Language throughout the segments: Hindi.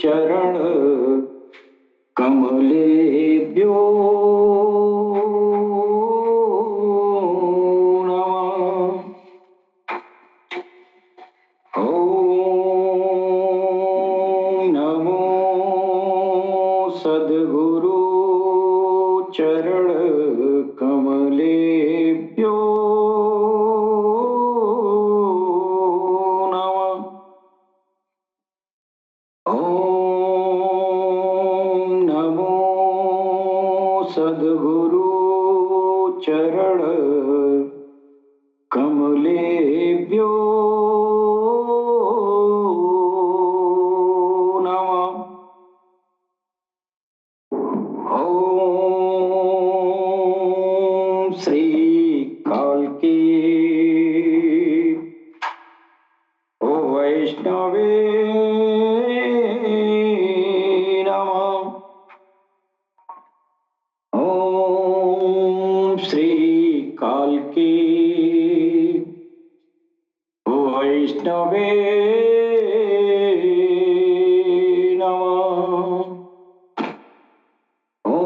चरण कमलेभ्यो नमः। ॐ नमो सद्गुरु चरण कमलेभ्यो नमः। ॐ नमो सद्गुरु चरण कमलेभ्यो नमः। ॐ श्री काल्की वैष्णवे नमः। ॐ श्री काल्की वैष्णवे नमः। ॐ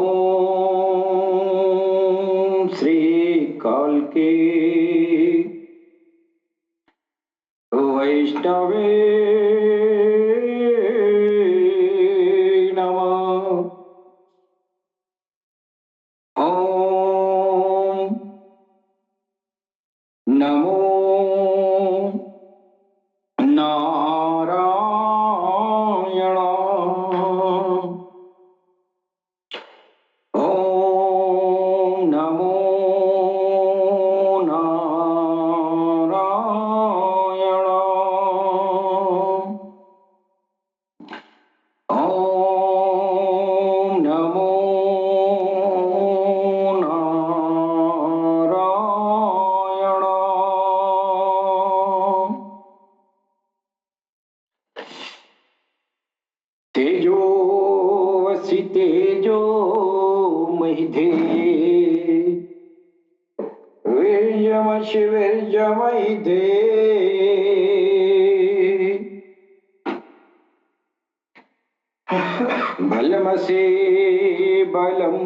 श्री काल्की वैष्णवे नमः। ॐ नमो नारायण। ॐ नमो नारायण। ॐ नमो नारायण। तेजोवसि तेजो महिधे वीर्यमसि वीर्यमहिधे बलमसि बलं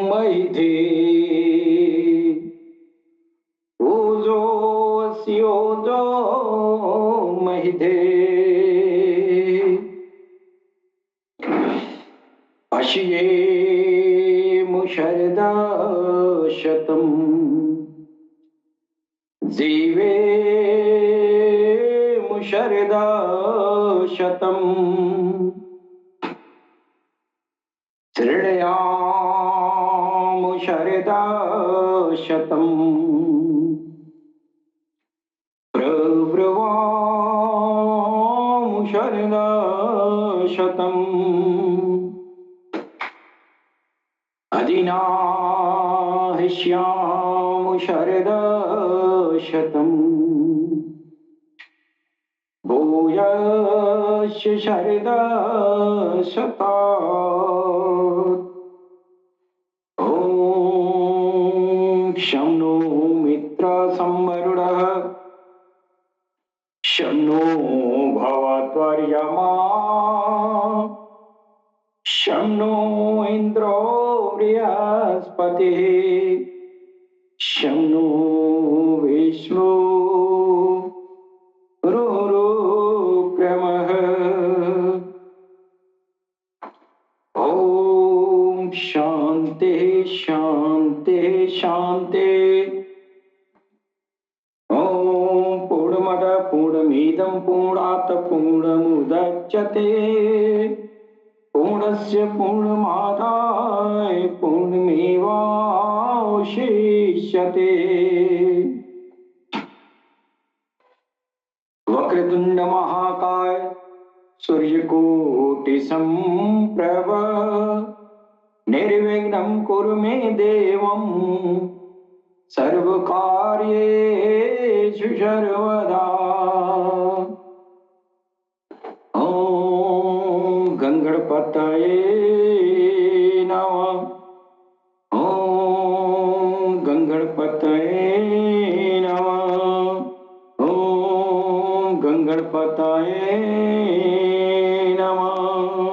महिधे ओजोऽसि ओजो महिधे अशिये मुशरदा शतम् जीवे मुशरदा शतम् शरदा शतम् प्रब्रवामु शरदा शतम् अधिनाहिष्यामु शरदा शतम् भूयश्च शरदा शतात्। शं नो मित्रसंवरुणः शं नो भवत्वर्यमा शं नो इन्द्रो बृहस्पतिः शं नो विष्णु रुक्रमः। ॐ शान्ति शान्ति शान्ति। ॐ पूर्णमद पूर्णमिदं पूर्णात् पूर्णमुदच्यते पूर्णस्य पूर्णमादाय पूर्णमेवावशिष्यते। वक्रतुंड महाकाय सूर्यकोटि संप्रभ निर्विघ्नं कुरु मे देवं सर्वकार्येषु सर्वदा। ॐ गंगणपतये नमः। ॐ गंगणपतये नमः। ॐ गंगणपतये नमः।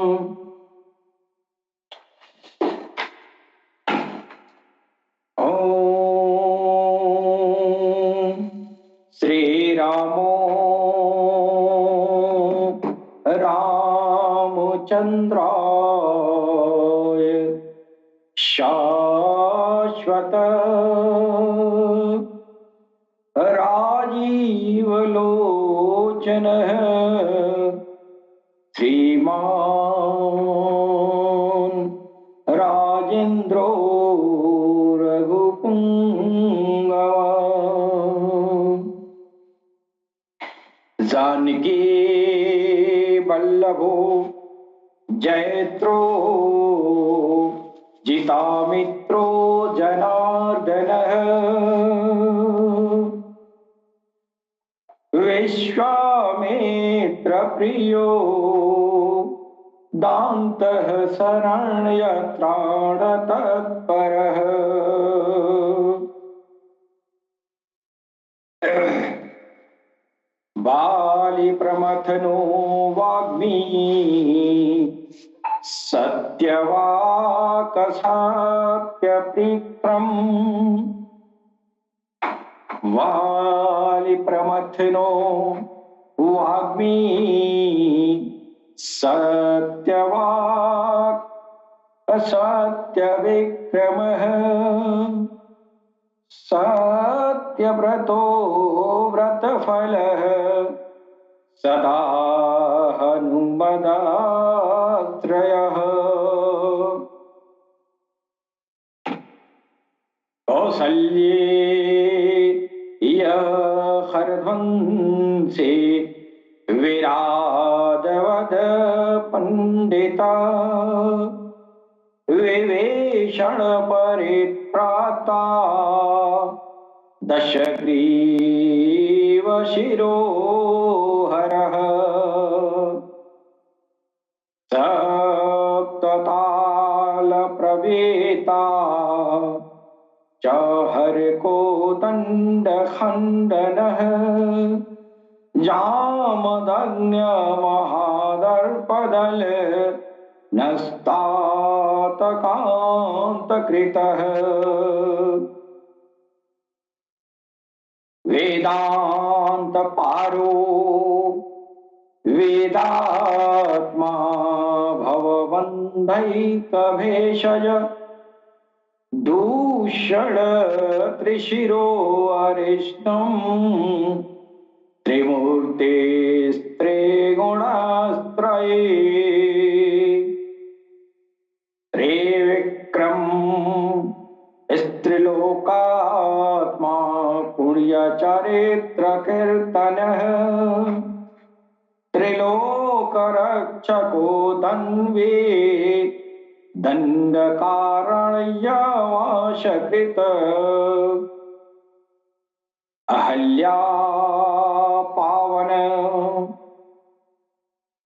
शाश्वत राजीवलोचनः श्रीमान् राजेन्द्रो रघुपुङ्गव जानकी वल्लभो जयत्रो जितामित्रो जनार्दनः विश्वामित्र प्रियो दान्तः शरण्यत्राणतत्परः बालिप्रमथनो वाग्मी सत्यवाकसाप्यपिप्रम् वालिप्रमथनो वाग्मी सत्यवाक् सत्यविक्रमः सत्यव्रतो व्रतफलः सदा हनुमदाश्रयः कौसल्ये हरध्वंसे विराजवद पंडिता विवेशण परित्राता दशग्रीव शिरोहरः सप्तताल प्रवेता च हरकोदण्डखण्डनः जामदग्न्य महादर्पदल नस्तातकान्तकृतः वेदांत पारो वेदात्मा भवबन्धैकभेषज दूषण त्रिशिरो अरिष्टम् त्रिमूर्तिस्त्रिगुणस्त्रये त्रिविक्रम स्त्रिलोकात्मा पुण्यचरित्र कीर्तनः त्रिलोकरक्षको धन्वी दंडकारण्यवाशकृत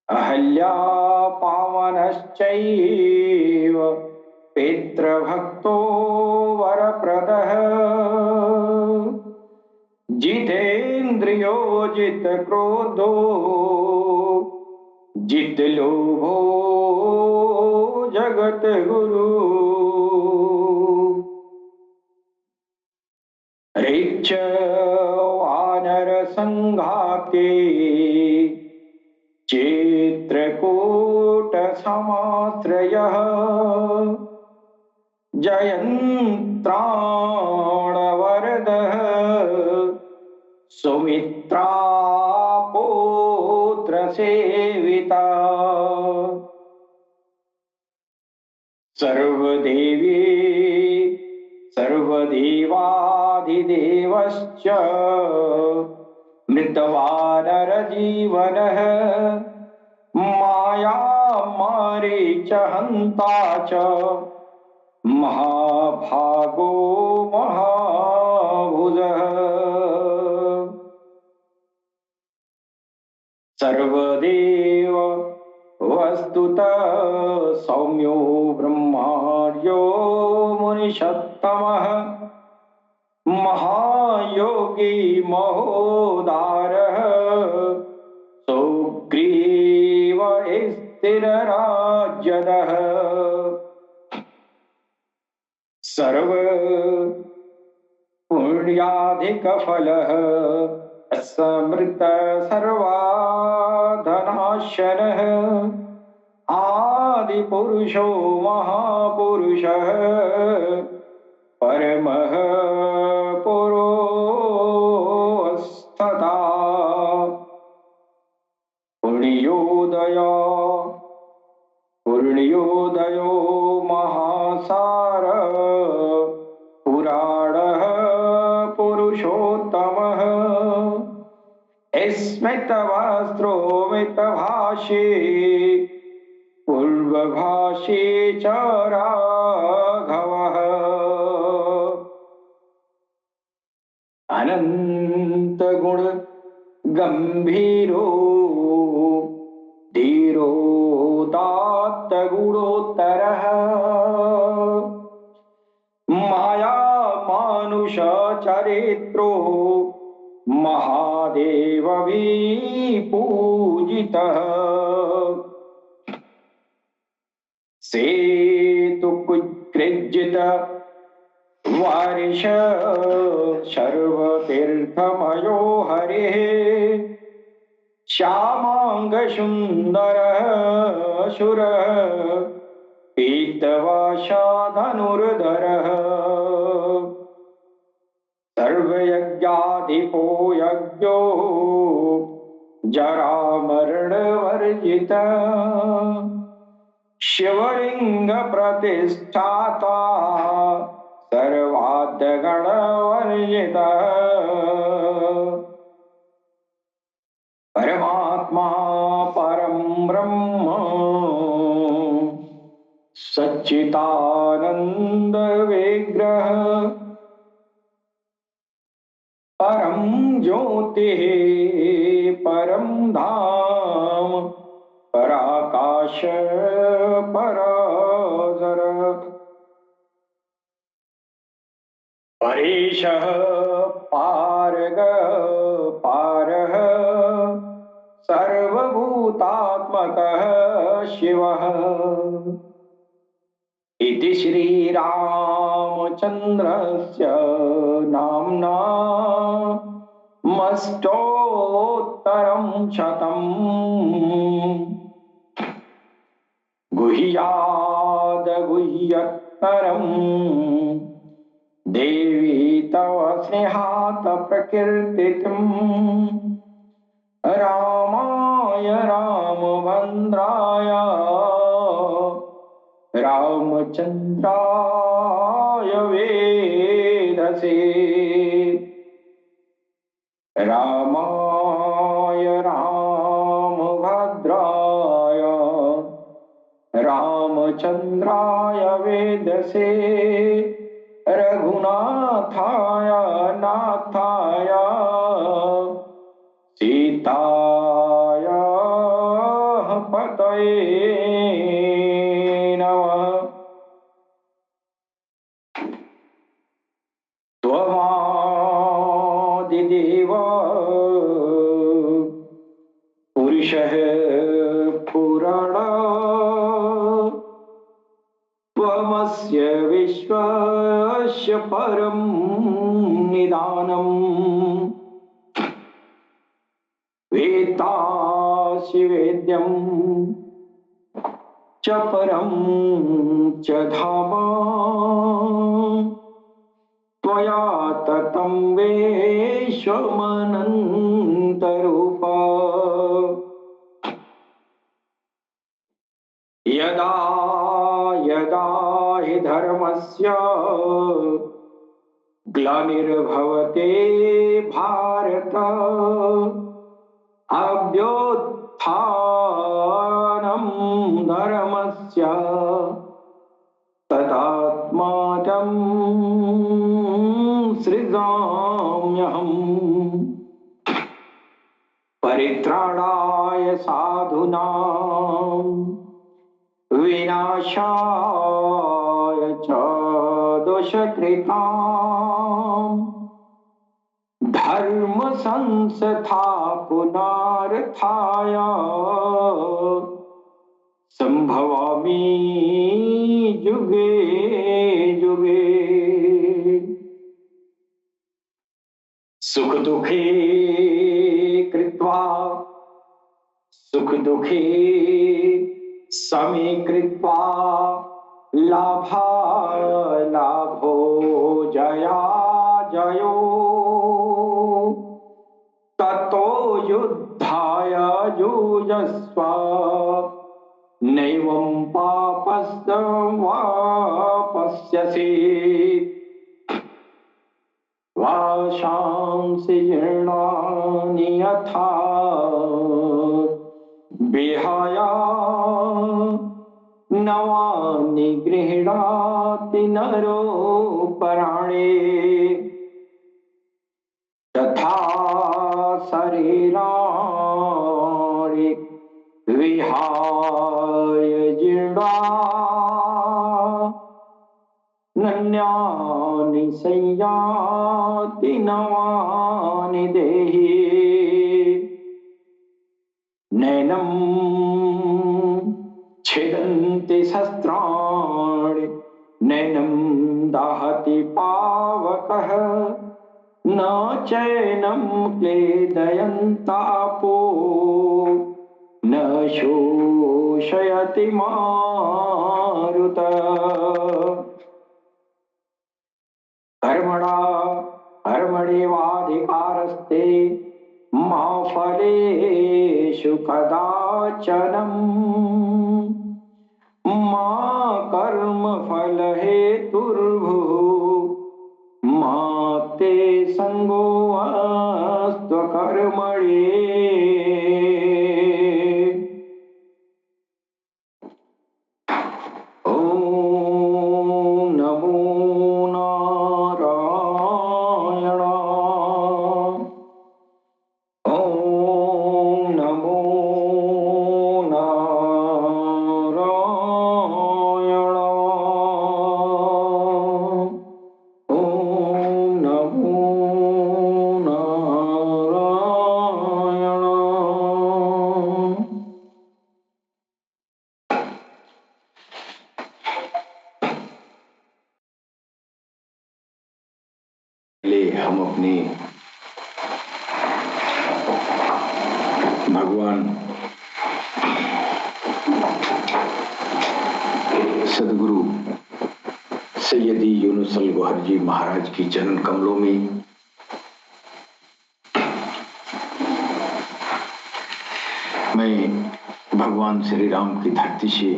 अहल्या पावनश्चैव पितृभक्तो वरप्रदः जितेन्द्रियो जितक्रोधो जितलोभो जगत गुरु ऋक्ष वानर संघाते चित्रकूट समाश्रयः जयन्त्राणवरदः सुमित्रा पुत्र सेविता सर्वदेवी सर्वदेवाधिदेवश्च मृतवानरजीवनः माया मारीच हन्ता च महाभागो महाभुजः सर्वदेव वस्तुतः सौम्यो ब्रह्मार्यो मुनिषत्तमः महायोगी महोदारः सुग्रीव स्थिरराज्यदः सर्व पुण्याधिकफलः समृत सर्वाधनाशनः पुरुषो महापुरुषः परमः पुरोस्तथा पुण्योदयो महासार पुराणः पुरुषोत्तमः स्मितवस्त्रो मितभाषे पूर्वभाषे च राघवः अनंत गुण गंभीरो धीरोदात्त गुणोत्तरः माया मानुष चरित्रो महादेव पूजितः सेतु कुकृजित वारिश सर्वतीर्थमयो हरिः श्यामांग सुंदर सुर पीतवासा धनुर्धरः सर्वयज्ञाधिपो यज्ञो जरामरणवर्जितः शिवलिंग प्रतिष्ठाता सर्वाद्यगणवर्जितः परमात्मा परम ब्रह्म सच्चिदानंद विग्रह परम ज्योतिः परम धाम पराकाश पराशर परेशः पारः सर्वभूतात्मकः शिवः इति श्रीरामचन्द्रस्य नाम्ना मष्टोत्तरं शतम् गुह्यादगुह्यत्तरम् देवी तव स्नेहात् प्रकीर्तितम् रामाय रामभद्राय रामचन्द्राय वेधसे रामाय रामभद्राय रामचन्द्राय वेधसे रघुनाथाय नाथाय सीताय पतये नमः। त्वमादिदेव पुरुषः पुराण त्वमस्य विश्वस्य परं निदानम् वेत्तासि वेद्यं च परं च धाम त्वया ततं विश्वमनन्तरूप यदा यदा हि धर्मस्य ग्लानिर्भवते भारत अभ्युत्थानं धर्मस्य तदात्मानं सृजाम्यहम् परित्राणाय साधूनां विनाशाय च दुष्कृतां धर्म संस्थापनार्थाय संभवामि युगे युगे। सुख दुखे कृत्वा सुख दुखे समीकृत्वा लाभाय लाभो जया जयो ततो युद्धाय युजस्व नैवं पापस्य वापस्यसि वाशांसि जीर्णानि यथा विहाय नवानि गृह्णाति नरोपराणे तथा शरीराणि विहाय जीर्णा नन्यानि संयाति नवानि देहि नैनं छेदन्ति शस्त्राणि नैनं दाहति पावकः न चैनं क्लेदयन्तापो न शोषयति मारुतः कर्मणा कर्मणेवाधिकारस्ते मा फलेषु कदाचनम् मा कर्मफलहेतुर्भुः मा ते संगोऽस्त्व कर्मणि हम अपने भगवान सदगुरु सैयदी यूनुसल गौहर जी महाराज की चरण कमलों में मैं भगवान श्री राम की धरती से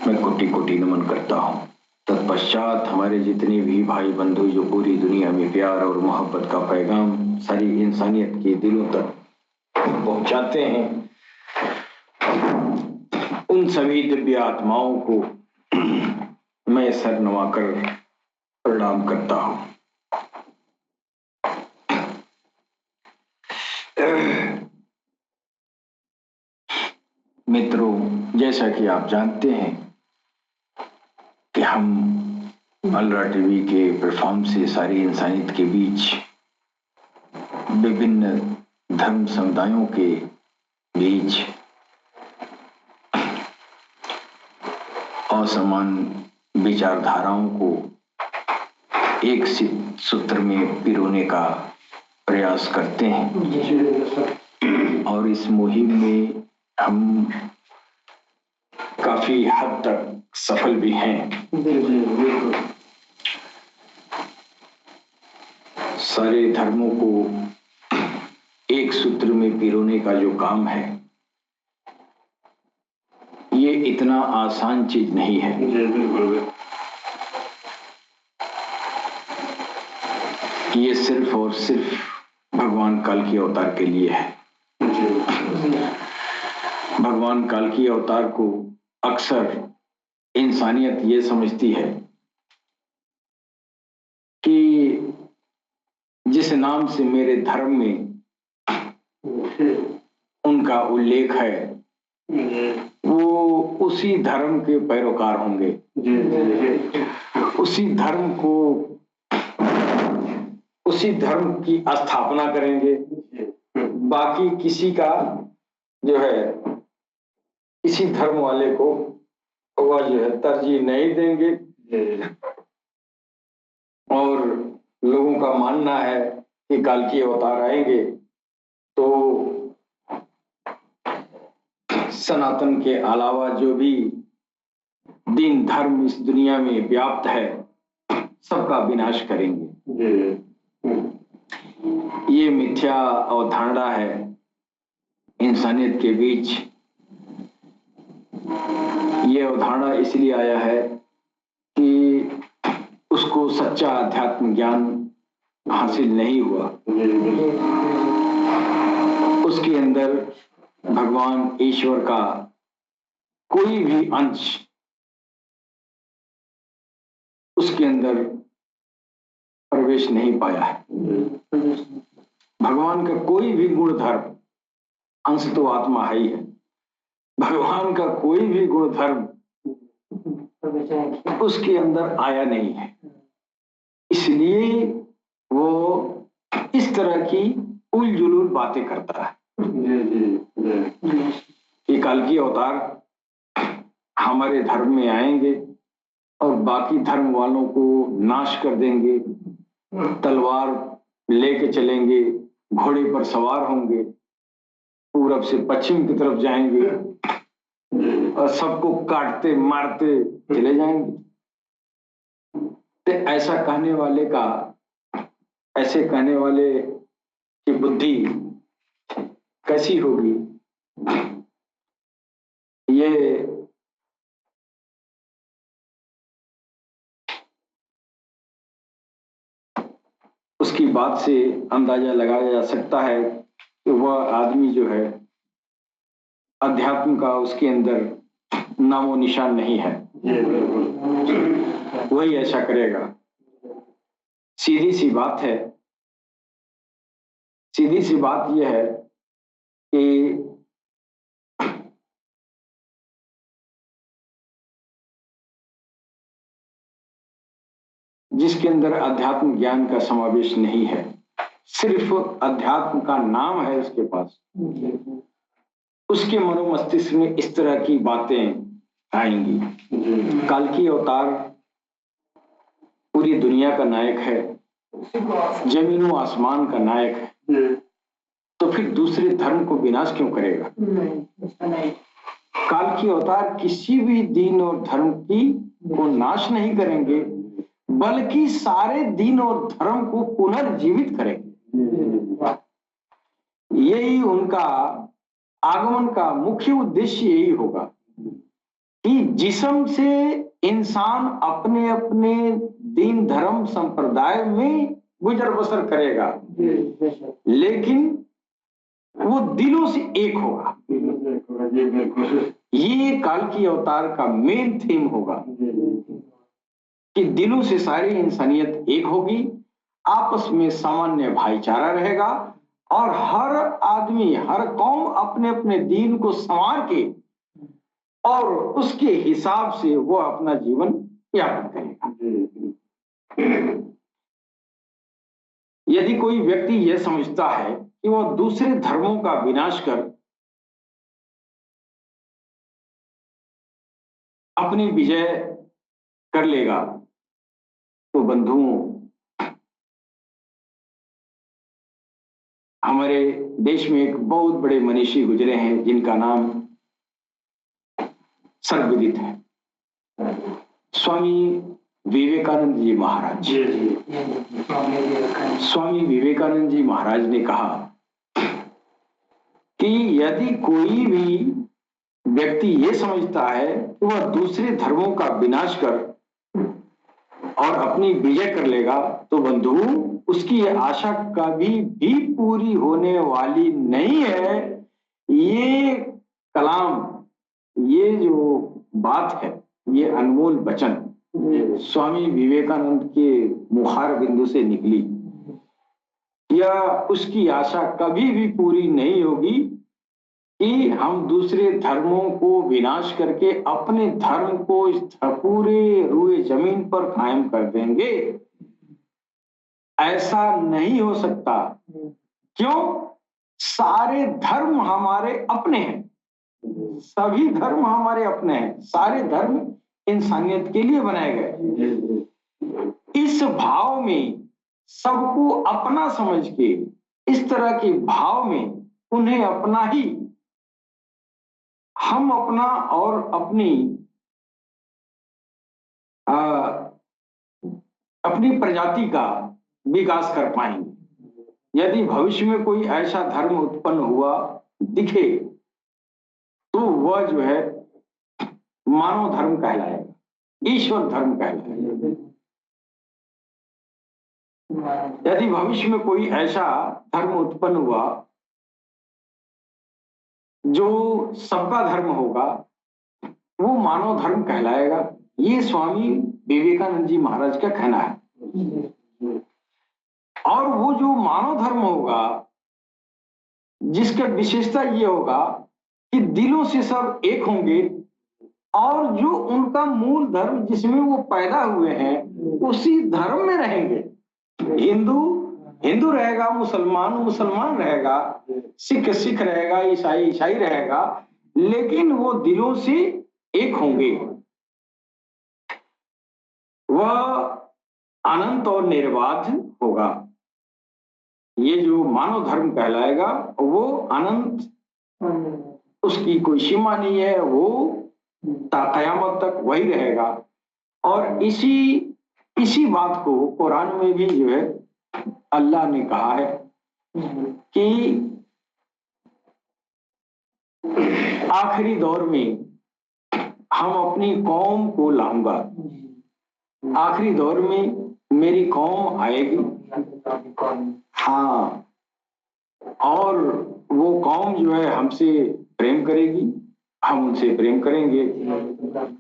मैं कोटि कोटि नमन करता हूँ। तत्पश्चात हमारे जितने भी भाई बंधु जो पूरी दुनिया में प्यार और मोहब्बत का पैगाम सारी इंसानियत के दिलों तक पहुंचाते हैं, उन सभी दिव्य आत्माओं को मैं सर नवाकर प्रणाम करता हूं। मित्रों, जैसा कि आप जानते हैं कि हम अलरा टीवी के प्लेटफॉर्म से सारी इंसानियत के बीच विभिन्न धर्म समुदायों के बीच असमान विचारधाराओं को एक सूत्र में पिरोने का प्रयास करते हैं और इस मुहिम में हम काफी हद तक सफल भी हैं। सारे धर्मों को एक सूत्र में पिरोने का जो काम है ये इतना आसान चीज नहीं है। ये सिर्फ और सिर्फ भगवान काल के अवतार के लिए है। भगवान काल की अवतार को अक्सर इंसानियत ये समझती है कि जिस नाम से मेरे धर्म में उनका उल्लेख है वो उसी धर्म के पैरोकार होंगे, उसी धर्म को उसी धर्म की स्थापना करेंगे। बाकी किसी का जो है किसी धर्म वाले को वह जो है तरजीह नहीं देंगे और लोगों का मानना है कि काल की अवतार आएंगे तो सनातन के अलावा जो भी दीन धर्म इस दुनिया में व्याप्त है सबका विनाश करेंगे। ये मिथ्या अवधारणा है इंसानियत के बीच। ये अवधारणा इसलिए आया है कि उसको सच्चा अध्यात्म ज्ञान हासिल नहीं हुआ। उसके अंदर भगवान ईश्वर का कोई भी अंश उसके अंदर प्रवेश नहीं पाया है। भगवान का कोई भी गुण धर्म, अंश तो आत्मा है ही है, भगवान का कोई भी गुण धर्म उसके अंदर आया नहीं है। इसलिए वो इस तरह की उलझुल बातें करता है कि कल की अवतार हमारे धर्म में आएंगे और बाकी धर्म वालों को नाश कर देंगे, तलवार लेके चलेंगे, घोड़े पर सवार होंगे, पूरब से पश्चिम की तरफ जाएंगे और सबको काटते मारते चले जाएंगे। तो ऐसा कहने वाले का, ऐसे कहने वाले की बुद्धि कैसी होगी? ये उसकी बात से अंदाजा लगाया जा सकता है कि वह आदमी जो है अध्यात्म का उसके अंदर नामो निशान नहीं है, वही ऐसा करेगा। सीधी सी बात है, सीधी सी बात यह है कि जिसके अंदर अध्यात्म ज्ञान का समावेश नहीं है, सिर्फ अध्यात्म का नाम है उसके पास, उसके मनोमस्तिष्क में इस तरह की बातें आएंगी। कल की अवतार पूरी दुनिया का नायक है, जमीनों आसमान का नायक है, तो फिर दूसरे धर्म को विनाश क्यों करेगा? काल की अवतार किसी भी दीन और धर्म की को नाश नहीं करेंगे, बल्कि सारे दीन और धर्म को पुनर्जीवित करेंगे। यही उनका आगमन का मुख्य उद्देश्य यही होगा कि जिस्म से इंसान अपने अपने दीन धर्म संप्रदाय में गुजर बसर करेगा, लेकिन वो दिलों से एक होगा। ये काल की अवतार का मेन थीम होगा कि दिलों से सारी इंसानियत एक होगी, आपस में सामान्य भाईचारा रहेगा और हर आदमी, हर कौम अपने अपने दीन को संवार के और उसके हिसाब से वो अपना जीवन यापन करेगा। यदि कोई व्यक्ति यह समझता है कि वह दूसरे धर्मों का विनाश कर अपनी विजय कर लेगा, तो बंधुओं, हमारे देश में एक बहुत बड़े मनीषी गुजरे हैं जिनका नाम सर्वविदित है, स्वामी विवेकानंद जी महाराज। स्वामी विवेकानंद जी महाराज ने कहा कि यदि कोई भी व्यक्ति ये समझता है कि वह दूसरे धर्मों का विनाश कर और अपनी विजय कर लेगा, तो बंधु उसकी ये आशा कभी भी पूरी होने वाली नहीं है। ये कलाम, ये जो बात है, ये अनमोल वचन स्वामी विवेकानंद के मुखार बिंदु से निकली, या उसकी आशा कभी भी पूरी नहीं होगी कि हम दूसरे धर्मों को विनाश करके अपने धर्म को इस पूरे रुए जमीन पर कायम कर देंगे। ऐसा नहीं हो सकता। क्यों? सारे धर्म हमारे अपने हैं, सभी धर्म हमारे अपने हैं, सारे धर्म इंसानियत के लिए बनाए गए। इस भाव में सबको अपना समझ के, इस तरह के भाव में उन्हें अपना ही हम अपना और अपनी आ, अपनी प्रजाति का विकास कर पाएंगे। यदि भविष्य में कोई ऐसा धर्म उत्पन्न हुआ दिखे तो वह जो है मानव धर्म कहलाएगा, ईश्वर धर्म कहलाएगा। यदि भविष्य में कोई ऐसा धर्म उत्पन्न हुआ जो सबका धर्म होगा, वो मानव धर्म कहलाएगा। ये स्वामी विवेकानंद जी महाराज का कहना है। और वो जो मानव धर्म होगा जिसका विशेषता ये होगा कि दिलों से सब एक होंगे और जो उनका मूल धर्म जिसमें वो पैदा हुए हैं उसी धर्म में रहेंगे। हिंदू हिंदू रहेगा, मुसलमान मुसलमान रहेगा, सिख सिख रहेगा, ईसाई ईसाई रहेगा, लेकिन वो दिलों से एक होंगे। वह अनंत और निर्बाध होगा। ये जो मानव धर्म कहलाएगा वो अनंत, उसकी कोई सीमा नहीं है, वो कयामत तक वही रहेगा। और इसी बात को कुरान में भी जो है अल्लाह ने कहा है कि आखिरी दौर में हम अपनी कौम को लाऊंगा, आखिरी दौर में मेरी कौम आएगी। हाँ, और वो कौम जो है हमसे प्रेम करेगी, हम उनसे प्रेम करेंगे।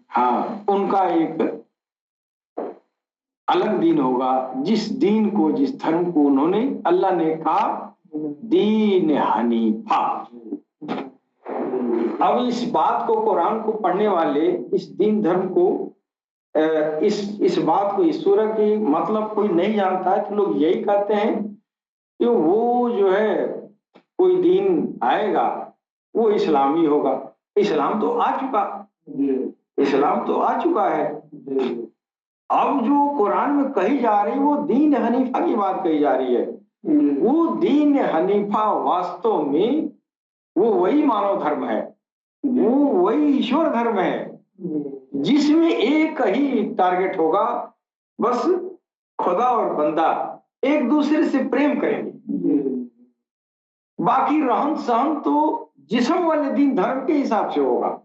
हाँ, उनका एक अलग दिन होगा, जिस दिन को, जिस धर्म को उन्होंने, अल्लाह ने कहा दीन हनीफा। अब इस बात को, कुरान को पढ़ने वाले इस दीन धर्म को, इस बात को, इस सूरह की मतलब कोई नहीं जानता है तो लोग यही कहते हैं कि वो जो है कोई दीन आएगा वो इस्लामी होगा। इस्लाम तो आ चुका, इस्लाम तो आ चुका है। अब जो कुरान में कही जा रही वो दीन हनीफा की बात कही जा रही है। वो दीन हनीफा वास्तव में वो वही मानव धर्म है, वो वही ईश्वर धर्म है जिसमें एक ही टारगेट होगा, बस खुदा और बंदा एक दूसरे से प्रेम करेंगे। बाकी रहन सहन तो जिस्म वाले दीन धर्म के हिसाब से होगा,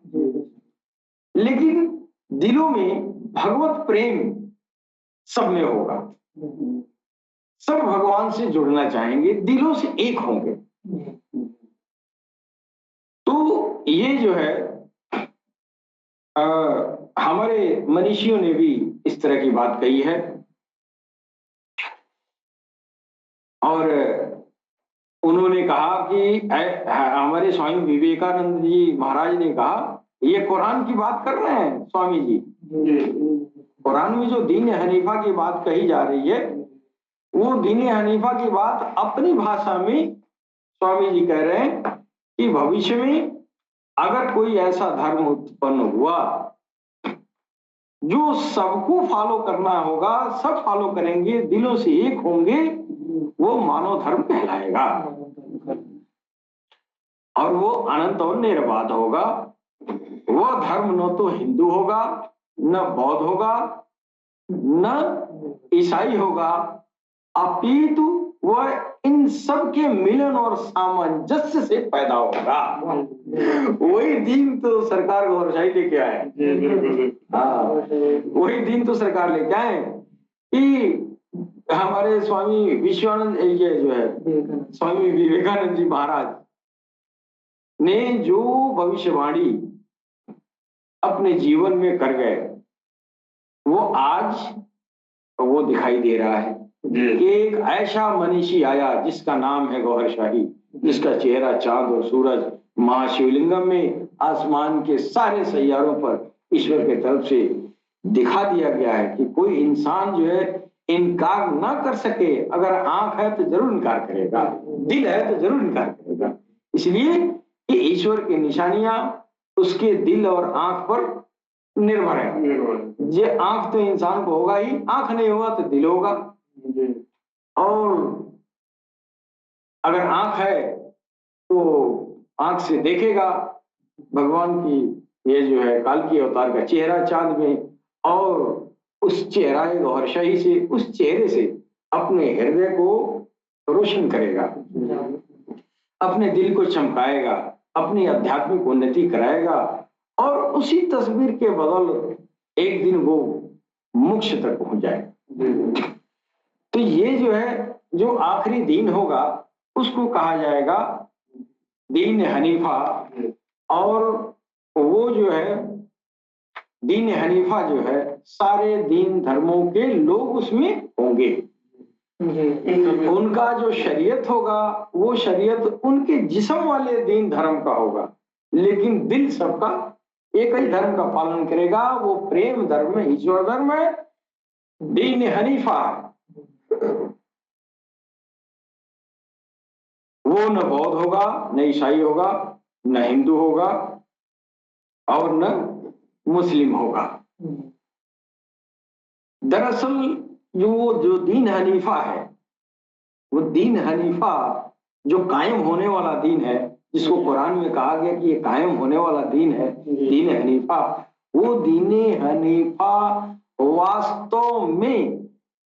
लेकिन दिलों में भगवत प्रेम सब में होगा। सब भगवान से जुड़ना चाहेंगे, दिलों से एक होंगे। तो ये जो है हमारे मनीषियों ने भी इस तरह की बात कही है। और उन्होंने कहा कि हमारे स्वामी विवेकानंद जी महाराज ने कहा, ये कुरान की बात कर रहे हैं स्वामी जी, कुरान में जो दीन हनीफा की बात कही जा रही है वो दीन हनीफा की बात अपनी भाषा में स्वामी जी कह रहे हैं कि भविष्य में अगर कोई ऐसा धर्म उत्पन्न हुआ जो सबको फॉलो करना होगा, सब फॉलो करेंगे, दिलों से एक होंगे, वो मानव धर्म कहलाएगा। और वो अनंत और निर्बाध होगा। वह धर्म न तो हिंदू होगा, न बौद्ध होगा, न ईसाई होगा, अपितु वह इन सब के मिलन और सामंजस्य से पैदा होगा। वही दीन तो सरकार गौरशाही लेके आए। हाँ, वही दीन तो सरकार लेके आए कि हमारे स्वामी विश्वानंद, ये जो है स्वामी विवेकानंद जी महाराज ने जो भविष्यवाणी अपने जीवन में कर गए वो आज वो दिखाई दे रहा है। एक ऐसा मनीषी आया जिसका नाम है गौहरशाही, जिसका चेहरा चांद और सूरज, महाशिवलिंगम में आसमान के सारे सैयारों पर ईश्वर के तरफ से दिखा दिया गया है कि कोई इंसान जो है इनकार ना कर सके। अगर आंख है तो जरूर इनकार करेगा, दिल है तो जरूर इनकार करेगा। इसलिए कि ईश्वर की निशानियां उसके दिल और आंख पर निर्भर है। ये आंख तो इंसान को होगा ही, आंख नहीं होगा तो दिल होगा। और अगर आंख है तो आंख से देखेगा, भगवान की ये जो है काल की अवतार का चेहरा चांद में, और उस चेहरा गौरशाही से, उस चेहरे से अपने हृदय को रोशन करेगा, अपने दिल को चमकाएगा, अपनी आध्यात्मिक उन्नति कराएगा, और उसी तस्वीर के बदल एक दिन वो मोक्ष तक पहुंच जाएगा। तो ये जो है, जो आखिरी दीन होगा उसको कहा जाएगा दीन हनीफा। और वो जो है दीन हनीफा जो है, सारे दीन धर्मों के लोग उसमें होंगे। उनका जो शरीयत होगा वो शरीयत उनके जिस्म वाले दीन धर्म का होगा, लेकिन दिल सबका एक ही धर्म का पालन करेगा। वो प्रेम धर्म है, ईश्वर धर्म है, दीन हनीफा है। वो न बौद्ध होगा, न ईसाई होगा, न हिंदू होगा, और न मुस्लिम होगा। दरअसल जो दीन हनीफा है, वो दीन हनीफा जो कायम होने वाला दीन है, जिसको कुरान में कहा गया कि ये कायम होने वाला दीन है, दीन हनीफा, वो दीन हनीफा वास्तव में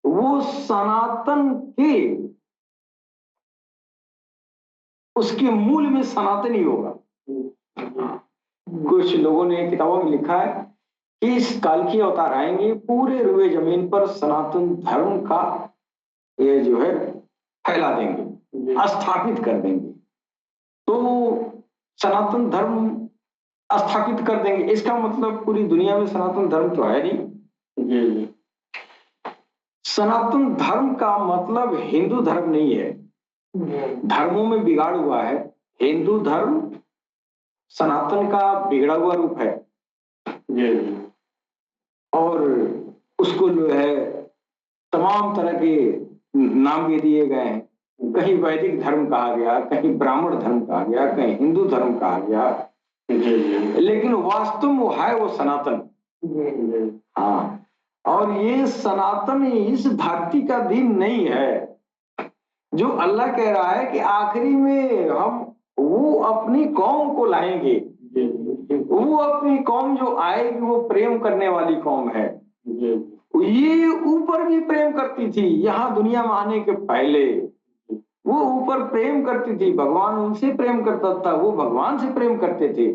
वो सनातन के, उसके मूल में सनातनी होगा। कुछ लोगों ने किताबों में लिखा है कि इस काल की अवतार आएंगे, पूरे रुए जमीन पर सनातन धर्म का ये जो है फैला देंगे, स्थापित कर देंगे। तो सनातन धर्म स्थापित कर देंगे, इसका मतलब पूरी दुनिया में सनातन धर्म तो है नहीं। सनातन धर्म का मतलब हिंदू धर्म नहीं है, धर्मों में बिगाड़ हुआ है। हिंदू धर्म सनातन का बिगड़ा हुआ रूप है, और उसको जो है तमाम तरह के नाम भी दिए गए हैं। कहीं वैदिक धर्म कहा गया, कहीं ब्राह्मण धर्म कहा गया, कहीं हिंदू धर्म कहा गया, लेकिन वास्तव में है वो सनातन। हाँ, और ये सनातन इस धरती का दीन नहीं है। जो अल्लाह कह रहा है कि आखिरी में हम वो अपनी कौम को लाएंगे, वो अपनी कौम जो आएगी वो प्रेम करने वाली कौम है। ये ऊपर भी प्रेम करती थी, यहाँ दुनिया में आने के पहले वो ऊपर प्रेम करती थी, भगवान उनसे प्रेम करता था, वो भगवान से प्रेम करते थे।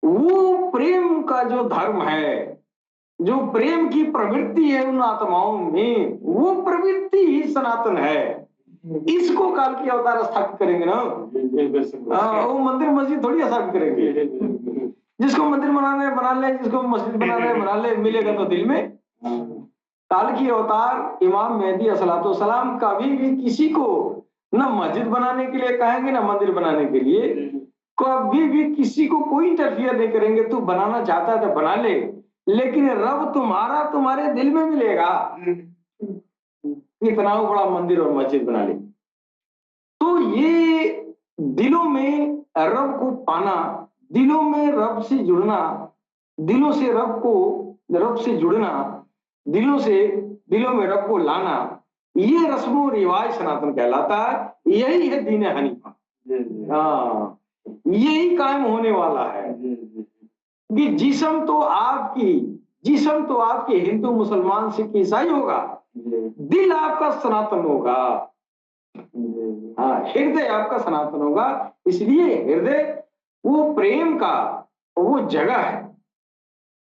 वो प्रेम का जो धर्म है, जो प्रेम की प्रवृत्ति है उन आत्माओं में, वो प्रवृत्ति ही सनातन है। इसको काल की अवतार स्थापित करेंगे ना, वो मंदिर मस्जिद थोड़ी स्थापित करेंगे। जिसको मंदिर बनाना है बना ले, जिसको मस्जिद बनाना है बना ले, मिलेगा तो दिल में। काल की अवतार इमाम मेहदी अलैहिस्सलाम कभी भी किसी को न मस्जिद बनाने के लिए कहेंगे, न मंदिर बनाने के लिए, कभी भी किसी को कोई इंटरफियर नहीं करेंगे। तू बनाना चाहता है तो बना ले, लेकिन रब तुम्हारा तुम्हारे दिल में मिलेगा। इतना बड़ा मंदिर और मस्जिद बना ले। तो ये दिलों में रब को पाना, दिलों में रब से जुड़ना, दिलों से रब से जुड़ना, दिलों में रब को लाना, ये रस्मों रिवाज सनातन कहलाता है। यही है दीन हनीफा। हाँ, यही कायम होने वाला है कि जिस्म तो आपकी हिंदू मुसलमान सिख ईसाई होगा, दिल आपका सनातन होगा। हाँ, हृदय आपका सनातन होगा। इसलिए हृदय वो प्रेम का वो जगह है,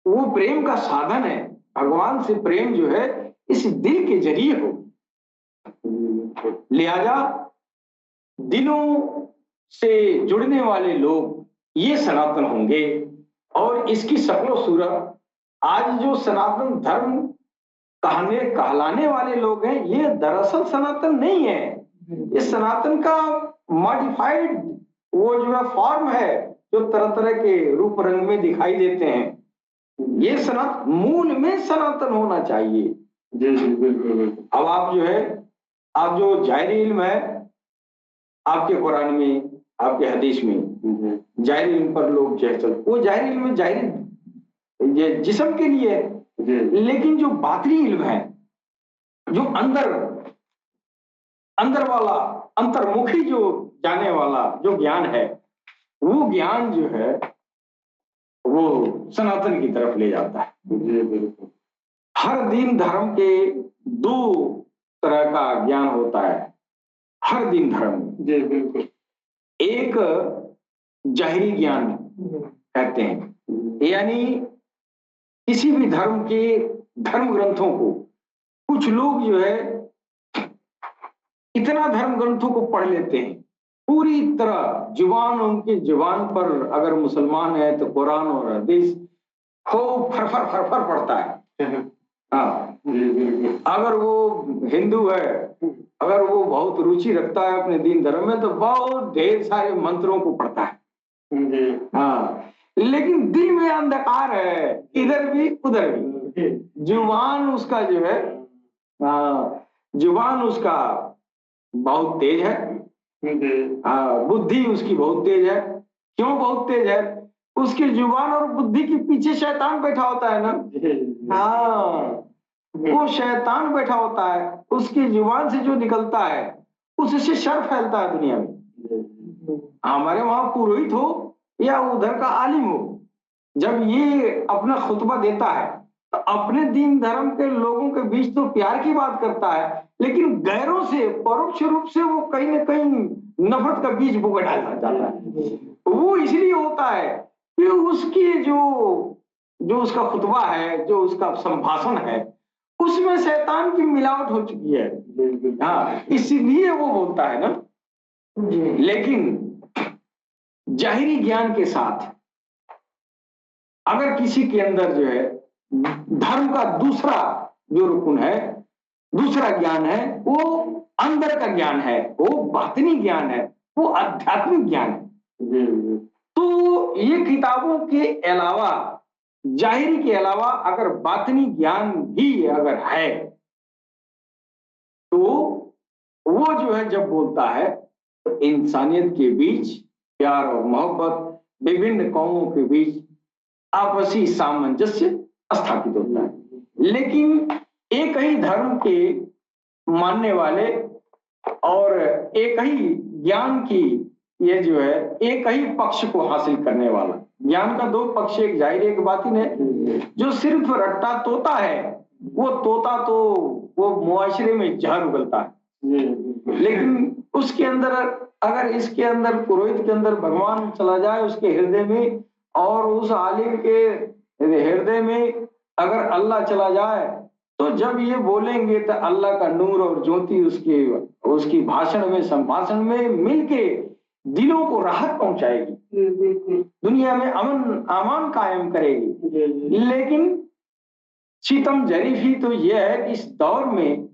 वो प्रेम का साधन है। भगवान से प्रेम जो है इस दिल के जरिए हो। लिहाजा दिलों से जुड़ने वाले लोग ये सनातन होंगे। और इसकी शक्ल सूरत आज जो सनातन धर्म कहलाने वाले लोग हैं, ये दरअसल सनातन नहीं है। ये सनातन का मॉडिफाइड वो जो है फॉर्म है, जो तरह तरह के रूप रंग में दिखाई देते हैं। ये सनातन मूल में सनातन होना चाहिए। अब आप जो है, आप जो जाहिरी इल्म है, आपके कुरान में, आपके हदीस में जाहिरी इल्म पर लोग चल, वो जाहिरी इल्म जाहिरी ये जिस्म के लिए है, लेकिन जो बातनी इल्म है, जो अंदर वाला अंतर्मुखी जो जाने वाला जो ज्ञान है, वो ज्ञान जो है वो सनातन की तरफ ले जाता है। हर दीन धर्म के दो तरह का ज्ञान होता है, हर दीन धर्म में। एक जाहिरी ज्ञान कहते हैं, यानी किसी भी धर्म के धर्म ग्रंथों को कुछ लोग जो है इतना धर्म ग्रंथों को पढ़ लेते हैं पूरी तरह, जुबान उनकी जुबान पर अगर मुसलमान है तो कुरान और हदीस खूब फरफर फरफर पढ़ता है। हाँ, अगर वो हिंदू है, अगर वो बहुत रुचि रखता है अपने दीन धर्म में तो बहुत ढेर सारे मंत्रों को पढ़ता है। हाँ, लेकिन दिल में अंधकार है, इधर भी उधर भी। जुबान उसका जो है, जुबान उसका बहुत तेज है, बुद्धि उसकी बहुत तेज है। क्यों बहुत तेज है? उसकी जुबान और बुद्धि के पीछे शैतान बैठा होता है ना। हाँ, वो शैतान बैठा होता है, उसकी जुबान से जो निकलता है उससे शर फैलता है दुनिया में। हमारे वहां पुरोहित हो या उधर का आलिम हो, जब ये अपना खुतबा देता है तो अपने दीन धर्म के लोगों के बीच तो प्यार की बात करता है, लेकिन गैरों से परोक्ष रूप से वो कहीं न कहीं नफरत का बीज बोकर डालना चाहता है। वो इसलिए होता है कि उसकी जो उसका खुतबा है, जो उसका संभाषण है, उसमें शैतान की मिलावट हो चुकी है। हाँ, इसीलिए वो बोलता है ना। लेकिन जाहिरी ज्ञान के साथ अगर किसी के अंदर जो है धर्म का दूसरा जो रुकन है, दूसरा ज्ञान है, वो अंदर का ज्ञान है, वो बातिनी ज्ञान है, वो आध्यात्मिक ज्ञान है, तो ये किताबों के अलावा, जाहिरी के अलावा अगर बातिनी ज्ञान भी अगर है तो वो जो है जब बोलता है तो इंसानियत के बीच प्यार और मोहब्बत, विभिन्न कौमों के बीच आपसी सामंजस्य स्थापित होता है। लेकिन एक ही धर्म के मानने वाले और एक ही ज्ञान की, ये जो है एक ही पक्ष को हासिल करने वाला, ज्ञान का दो पक्ष, एक जाहिर एक बातिन है। जो सिर्फ रट्टा तोता है, वो तोता तो वो मुआशरे में जहर उगलता है, लेकिन उसके अंदर अगर इसके अंदर पुरोहित के अंदर भगवान चला जाए उसके हृदय में, और उस आलिम के हृदय में अगर अल्लाह चला जाए, तो जब ये बोलेंगे तो अल्लाह का नूर और ज्योति उसकी भाषण में, संभाषण में मिलके दिलों को राहत पहुंचाएगी, दुनिया में अमान कायम करेगी। लेकिन सितम जरीफी तो यह है कि इस दौर में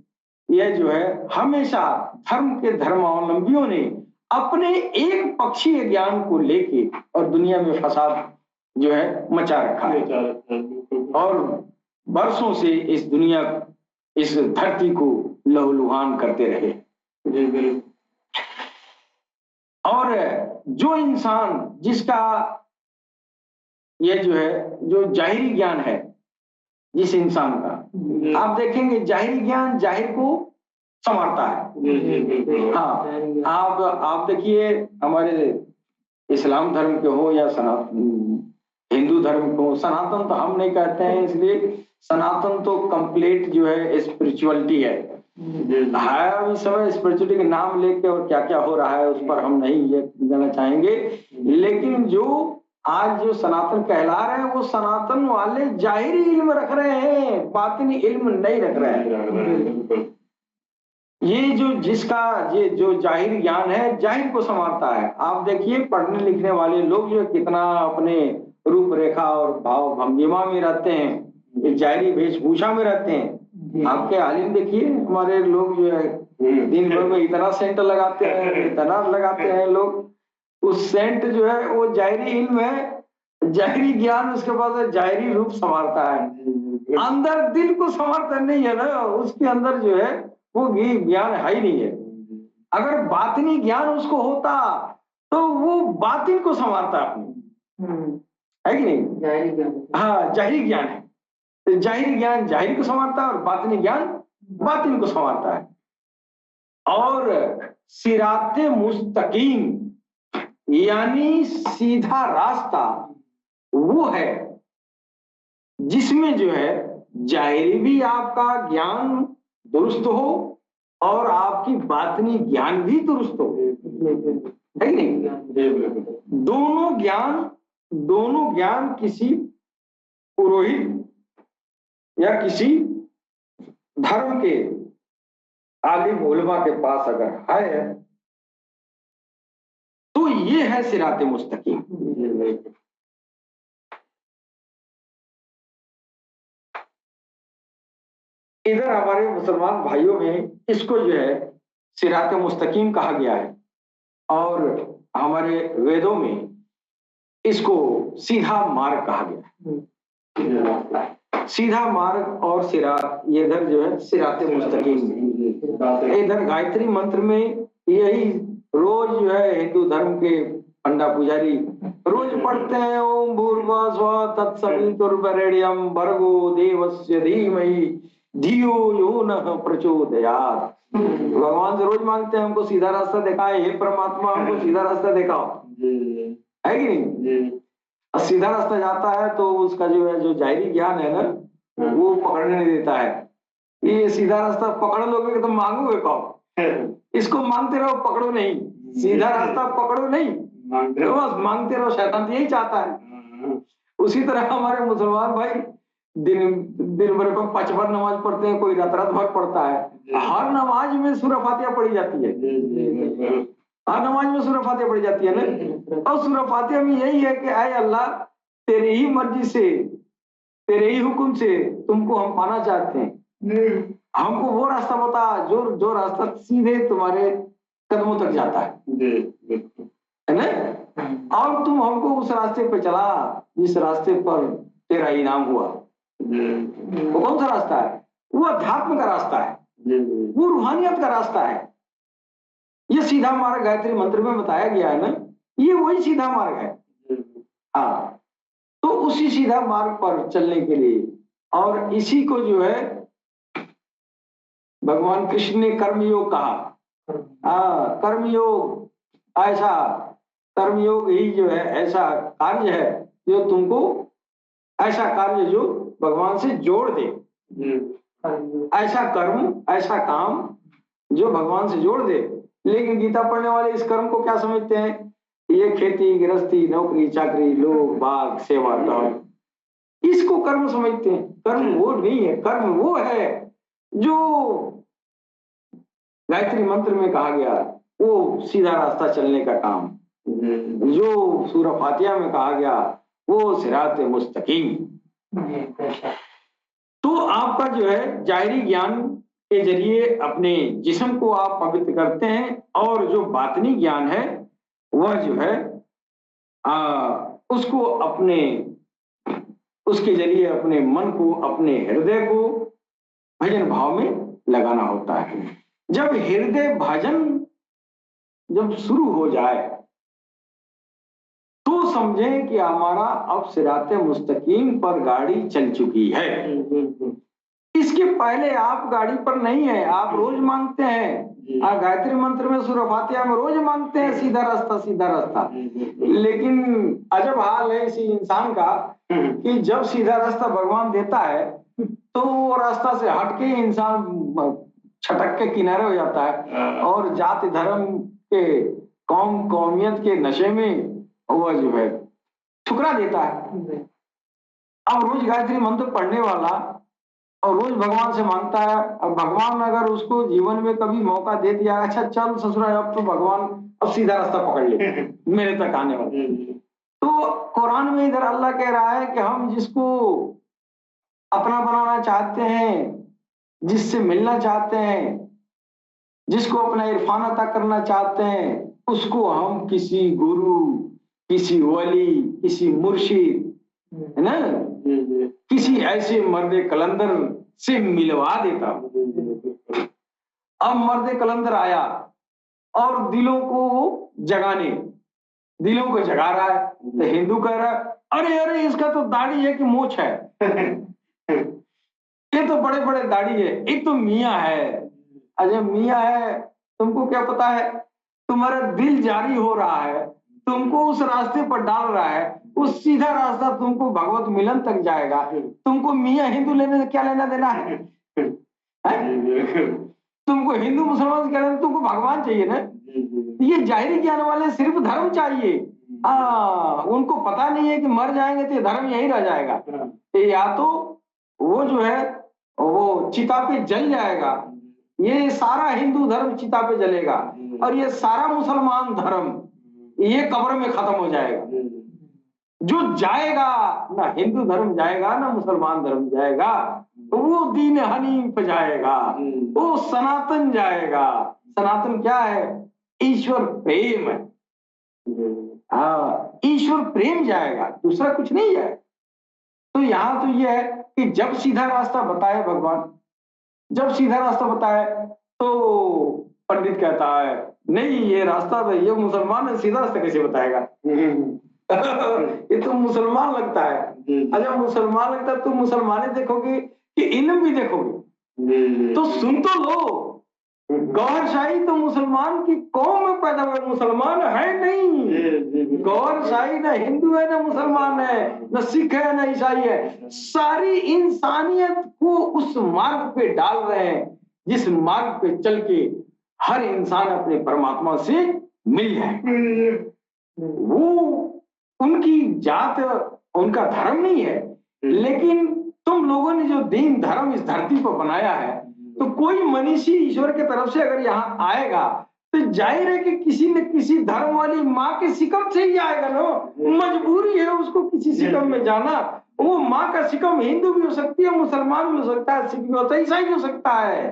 यह जो है हमेशा धर्म के धर्मावलंबियों ने अपने एक पक्षीय ज्ञान को लेके और दुनिया में फसाद जो है मचा रखा है, और बरसों से इस दुनिया, इस धरती को लहूलुहान करते रहे। और जो इंसान जिसका ये जो है जो जाहिरी ज्ञान है, जिस इंसान का आप देखेंगे जाहिरी ज्ञान जाहिर को संवारता है। हाँ, आप देखिए हमारे इस्लाम धर्म के हो या हिंदू धर्म को, सनातन तो हम नहीं कहते हैं, इसलिए सनातन तो कंप्लीट जो है स्पिरिचुअलिटी है। अभी समय स्पिरिचुअलिटी के नाम लेके और क्या क्या हो रहा है उस पर हम नहीं ये कहना चाहेंगे, लेकिन जो आज जो सनातन कहला रहे हैं वो सनातन वाले जाहिरी इल्म रख रहे हैं, बातिनी इल्म नहीं रख रहे हैं। ये जो जिसका ये जो जाहिर ज्ञान है जाहिर को संवारता है। आप देखिए पढ़ने लिखने वाले लोग जो कितना अपने रूपरेखा और भाव भंगिमा में रहते हैं, एक जाहिरी वेशभूषा में रहते हैं। आपके आलिम देखिए, हमारे लोग जो है दिन भर में इतना सेंट लगाते हैं, इतना लगाते हैं लोग, उस सेंट जो है वो जाहिरी इल्म है, जाहिरी ज्ञान उसके पास जाहिरी रूप संवारता है, अंदर दिल को संवारता नहीं है ना, उसके अंदर जो है वो ज्ञान है ही नहीं है। अगर बातिनी ज्ञान उसको होता तो वो बातिन को संवारता अपनी, है कि नहीं? जाहिरी ज्ञान, हाँ जाहिरी ज्ञान है, तो जाहिरी ज्ञान जाहिर को संवारता है और बातिनी ज्ञान बातिन को संवारता है। और सिराते मुस्तकीम यानी सीधा रास्ता वो है जिसमें जो है जाहिरी भी आपका ज्ञान दुरुस्त हो और आपकी बातनी ज्ञान भी दुरुस्त हो, है कि नहीं? दोनों ज्ञान किसी पुरोहित या किसी धर्म के आलिम उलमा के पास अगर है तो ये है सिराते मुस्तकीम। इधर हमारे मुसलमान भाइयों में इसको जो है सिराते मुस्तकीम कहा गया है और हमारे वेदों में इसको सीधा मार्ग कहा गया है। सीधा मार्ग और सिरात, ये इधर जो है सिराते मुस्तकीम, इधर गायत्री मंत्र में यही रोज जो है हिंदू धर्म के पंडा पुजारी रोज पढ़ते हैं, ओम भूर्भुवः स्वः तत्सवितुर्वरेण्यं भर्गो देवस्य धीमहि धियो यो नः प्रचोदयात्। भगवान से रोज मांगते हैं हमको सीधा रास्ता दिखाए, हे परमात्मा हमको सीधा रास्ता दिखाओ, है कि नहीं? और सीधा रास्ता जाता है तो उसका जो है जो जाहिरी ज्ञान है ना वो पकड़ने नहीं देता है। ये सीधा रास्ता पकड़ लोगे तो मांगोगे कौन? इसको मांगते रहो, पकड़ो नहीं। सीधा रास्ता पकड़ो नहीं, बस मांगते रहो। शैतान तो यही चाहता है। उसी तरह हमारे मुसलमान भाई दिन भर को 55 नमाज पढ़ते हैं, कोई रात रात भर पढ़ता है। हर नमाज में सूरह फातिहा पढ़ी जाती है, हर नमाज में सूरह फातिहा पढ़ी जाती है ना। और सूरह फातिहा में यही है कि ऐ अल्लाह तेरी ही मर्जी से, तेरे ही हुक्म से तुमको हम पाना चाहते हैं, हमको वो रास्ता बता जो रास्ता सीधे तुम्हारे कदमों तक जाता है ना। और तुम हमको उस रास्ते पे चला जिस रास्ते पर तेरा इनाम हुआ। वो कौन सा रास्ता है? वो अध्यात्म का रास्ता है, वो रूहानियत का रास्ता है। ये सीधा मार्ग गायत्री मंत्र में बताया गया है ना, ये वही सीधा मार्ग है। हाँ, तो उसी सीधा मार्ग पर चलने के लिए, और इसी को जो है भगवान कृष्ण ने कर्मयोग कहा। कर्मयोग ऐसा, कर्मयोग ही जो है ऐसा कार्य है जो तुमको, ऐसा कार्य जो भगवान से जोड़ दे, ऐसा कर्म, ऐसा काम जो भगवान से जोड़ दे। लेकिन गीता पढ़ने वाले इस कर्म को क्या समझते हैं? ये खेती गृहस्थी नौकरी चाकरी लोग बाग सेवा टहल, इसको कर्म समझते हैं। कर्म वो नहीं है, कर्म वो है जो गायत्री मंत्र में कहा गया, वो सीधा रास्ता चलने का काम, जो सूरह फातिहा में कहा गया वो सिराते मुस्तकीम। तो आपका जो है जाहिरी ज्ञान के जरिए अपने जिस्म को आप पवित्र करते हैं, और जो बातनी ज्ञान है वह जो है उसको अपने, उसके जरिए अपने मन को, अपने हृदय को भजन भाव में लगाना होता है। जब हृदय भजन जब शुरू हो जाए तो समझें कि हमारा अब सिराते मुस्तकीम पर गाड़ी चल चुकी है। इसके पहले आप गाड़ी पर नहीं है, आप रोज मांगते हैं, गायत्री मंत्र में सूरह फातिहा में रोज मांगते हैं सीधा रास्ता सीधा रास्ता। लेकिन अजब हाल है इसी इंसान का कि जब सीधा रास्ता भगवान देता है तो वो रास्ता से हटके इंसान छटक के किनारे हो जाता है और जाति धर्म के कौम कौमियत के नशे में वो जो है ठुकरा देता है। अब रोज गायत्री मंत्र पढ़ने वाला और रोज भगवान से मांगता है, अब भगवान अगर उसको जीवन में कभी मौका दे दिया, अच्छा चल ससुरा अब तो भगवान अब सीधा रास्ता पकड़ ले मेरे तक आने वाले, तो कुरान में इधर अल्लाह कह रहा है कि हम जिसको अपना बनाना चाहते हैं, जिससे मिलना चाहते हैं, जिसको अपना इरफान अता करना चाहते हैं, उसको हम किसी गुरु, किसी वली, किसी मुर्शिद, है ना, किसी ऐसे मर्दे कलंदर से मिलवा देता। अब मर्दे कलंदर आया और दिलों को जगाने, दिलों को जगा रहा है, तो हिंदू कह रहा है अरे अरे इसका तो दाढ़ी है कि मूछ है ये तो बड़े बड़े दाढ़ी है, ये तो मियाँ है। अरे मियाँ है, तुमको क्या पता है? तुम्हारा दिल जारी हो रहा है, तुमको उस रास्ते पर डाल रहा है, उस सीधा रास्ता तुमको भगवत मिलन तक जाएगा। तुमको मियाँ हिंदू लेने क्या लेना देना है? तुमको हिंदू मुसलमान से क्या लेना, तुमको भगवान चाहिए ना। ये जाहिरी ज्ञान वाले सिर्फ धर्म चाहिए। उनको पता नहीं है कि मर जाएंगे तो ये धर्म यही रह जाएगा। या तो वो जो है वो चिता पे जल जाएगा, ये सारा हिंदू धर्म चिता पे जलेगा, और ये सारा मुसलमान धर्म ये कब्र में खत्म हो जाएगा। जो जाएगा, ना हिंदू धर्म जाएगा ना मुसलमान धर्म जाएगा, वो दीन हनीफ जाएगा, वो सनातन जाएगा। सनातन क्या है? ईश्वर प्रेम है। ईश्वर प्रेम जाएगा, दूसरा कुछ नहीं है। तो यहाँ तो ये है कि जब सीधा रास्ता बताए भगवान, जब सीधा रास्ता बताए तो पंडित कहता है नहीं ये रास्ता तो ये मुसलमान है, सीधा रास्ता कैसे बताएगा? ये तो मुसलमान लगता है। अच्छा मुसलमान लगता है तो मुसलमाने देखोगे कि इल्म भी देखोगे? तो सुन तो लो, गौरशाही तो मुसलमान की कौम में पैदा हुआ, मुसलमान है नहीं। गौरशाही ना हिंदू है ना मुसलमान है, न सिख है ना ईसाई है, सारी इंसानियत को उस मार्ग पे डाल रहे हैं जिस मार्ग पे चल के हर इंसान अपने परमात्मा से मिल जाए। वो उनकी जात, उनका धर्म नहीं है, लेकिन तुम लोगों ने जो दीन धर्म इस धरती पर बनाया है, तो कोई मनीषी ईश्वर की तरफ से अगर यहाँ आएगा तो जाहिर है कि किसी न किसी धर्म वाली माँ के सिकम से ही आएगा ना। मजबूरी है उसको किसी सिकम में जाना। वो माँ का सिकम हिंदू भी हो सकती है, मुसलमान भी हो सकता है, सिख भी होता है, ईसाई भी हो सकता है।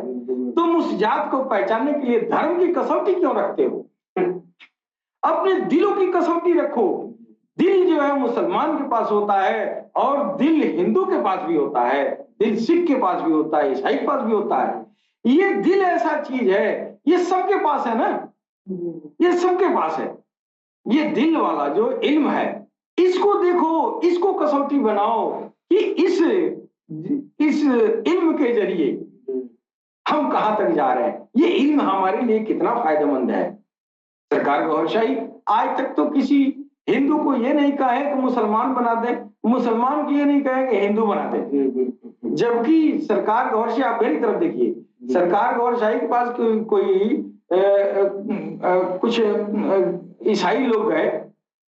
तुम उस जात को पहचानने के लिए धर्म की कसौटी क्यों रखते हो? अपने दिलों की कसौटी रखो। दिल जो है मुसलमान के पास होता है, और दिल हिंदू के पास भी होता है, दिल सिख के पास भी होता है, ईसाई के पास भी होता है। ये दिल ऐसा चीज है, ये सबके पास है ना, ये सबके पास है। ये दिल वाला जो इल्म है, इसको देखो, इसको कसौटी बनाओ कि इस इल्म के जरिए हम कहां तक जा रहे हैं, ये इल्म हमारे लिए कितना फायदेमंद है। सरकार गौरशाही आज तक तो किसी हिंदू को ये नहीं कहा है कि मुसलमान बना दे, मुसलमान को ये नहीं कहा है कि हिंदू बना दे। जबकि सरकार गौरशाही, आप मेरी तरफ देखिए, सरकार गौरशाही के पास कोई कुछ ईसाई लोग गए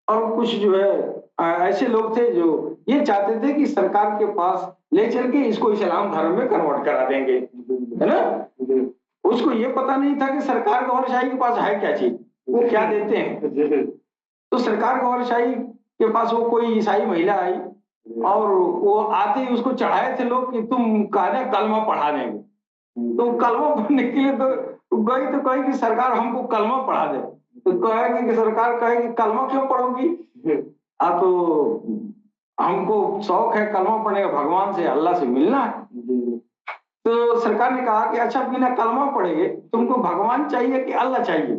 और कुछ जो है ऐसे लोग थे जो ये चाहते थे कि सरकार के पास ले चल के इसको इस्लाम धर्म में कन्वर्ट करा देंगे, है ना। उसको ये पता नहीं था कि सरकार गौरशाही के पास है क्या चीज, वो क्या देते हैं। तो सरकार गौरशाही के पास वो कोई ईसाई महिला आई और वो आते ही उसको चढ़ाए थे लोग कि तुम कहने कलमा पढ़ा देंगे। तो कलमा पढ़ने के लिए तो गई, तो कही कि सरकार हमको कलमा पढ़ा दे। तो कहेगी कि सरकार कहेगी कलमा क्यों पढ़ोगी? तो हमको शौक है कलमा पढ़ने का, भगवान से अल्लाह से मिलना है। तो सरकार ने कहा कि अच्छा बिना कलमा पढ़ेंगे, तुमको भगवान चाहिए कि अल्लाह चाहिए?